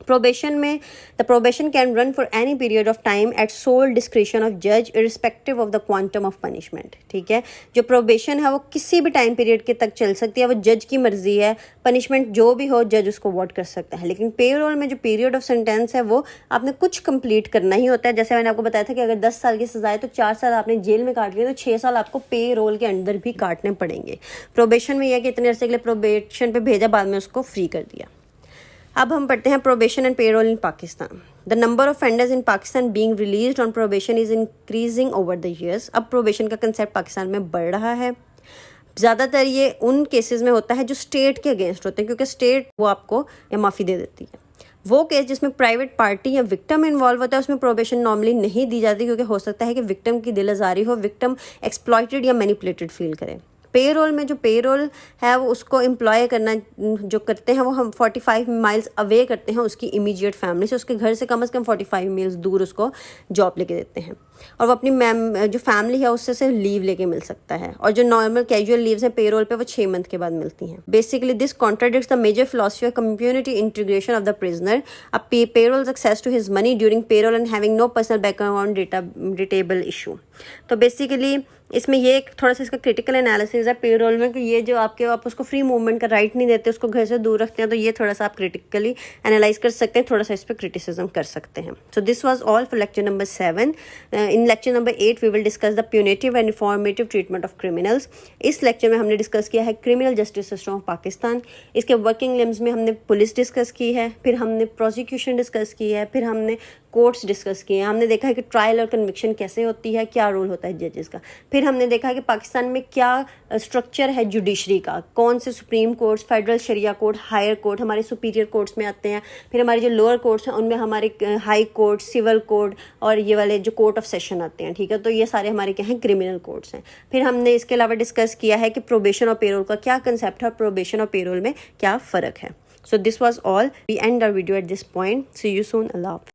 [SPEAKER 1] प्रोबेशन में the probation can run for any period of time at sole discretion of जज irrespective of the quantum of punishment. ठीक है, जो प्रोबेशन है वो किसी भी टाइम पीरियड के तक चल सकती है, वो जज की मर्जी है, पनिशमेंट जो भी हो जज उसको अवॉर्ड कर सकता है। लेकिन पेरोल में जो पीरियड ऑफ सेंटेंस है वो आपने कुछ कंप्लीट करना ही होता है। जैसे मैंने आपको बताया था कि अगर 10 साल की सजा है तो 4 साल आपने जेल में काट लिए, तो 6 साल आपको पेरोल के अंदर भी काटने पड़ेंगे। प्रोबेशन में यह कि इतने अरसे के लिए प्रोबेशन पे भेजा, बाद में उसको फ्री कर दिया। अब हम पढ़ते हैं probation and payroll in Pakistan. The number of offenders in Pakistan being released on probation is increasing over the years. अब प्रोबेशन का कंसेप्ट पाकिस्तान में बढ़ रहा है। ज़्यादातर ये उन केसेस में होता है जो स्टेट के अगेंस्ट होते हैं, क्योंकि स्टेट वो आपको या माफ़ी दे देती है। वो केस जिसमें प्राइवेट पार्टी या विक्टिम इन्वॉल्व होता है उसमें प्रोबेशन नॉर्मली नहीं दी जाती, क्योंकि हो सकता है कि विक्टिम की दिल आज़ारी हो, विक्टिम एक्सप्लॉइटेड या मैनिपुलेटेड फील करे। पेरोल में जो पेरोल है वो उसको एम्प्लॉय करना जो करते हैं वो हम 45 माइल्स अवे करते हैं उसकी इमीडिएट फैमिली से, उसके घर से कम 45 मील्स दूर उसको जॉब लेके देते हैं। और वो अपनी जो फैमिली है उससे सिर्फ लीव लेके मिल सकता है, और जो नॉर्मल कैजुअल लीव्स हैं पेरोल पे वो 6 मंथ के बाद मिलती हैं। Basically this contradicts the major philosophy of community integration of the prisoner, a parole access to his money during parole and having no personal background debatable issue. तो basically इसमें ये एक थोड़ा सा इसका क्रिटिकल एनालिसिस है पेरोल में कि ये जो आप उसको फ्री मूवमेंट का राइट नहीं देते, उसको घर से दूर रखते हैं, तो ये थोड़ा सा आप क्रिटिकली एनालाइज कर सकते हैं, थोड़ा सा इस पर क्रिटिसिज्म कर सकते हैं। So this was all for lecture number 7। In lecture number 8 we will discuss the punitive and reformative treatment of criminals. इस लेक्चर में हमने डिस्कस किया है criminal justice system of Pakistan. इसके वर्किंग लिम्स में हमने पुलिस डिस्कस की है, फिर हमने प्रोसिक्यूशन डिस्कस की है, फिर हमने कोर्ट्स डिस्कस किए हैं। हमने देखा है कि ट्रायल और कन्विक्शन कैसे होती है, क्या रोल होता है जजेस का। फिर हमने देखा है कि पाकिस्तान में क्या स्ट्रक्चर है जुडिशरी का, कौन से सुप्रीम कोर्ट्स, फेडरल शरिया कोर्ट, हायर कोर्ट हमारे सुपीरियर कोर्ट्स में आते हैं। फिर हमारे जो लोअर कोर्ट्स हैं उनमें हमारे हाई कोर्ट, सिविल कोर्ट और ये वाले जो कोर्ट ऑफ सेशन आते हैं, ठीक है। तो ये सारे हमारे क्या हैं, क्रिमिनल कोर्ट्स हैं। फिर हमने इसके अलावा डिस्कस किया है कि प्रोबेशन और पेरोल का क्या कंसेप्ट है और प्रोबेशन और पेरोल में क्या फ़र्क है। So this was all. We end our video at this point. See you soon. Allah Hafiz.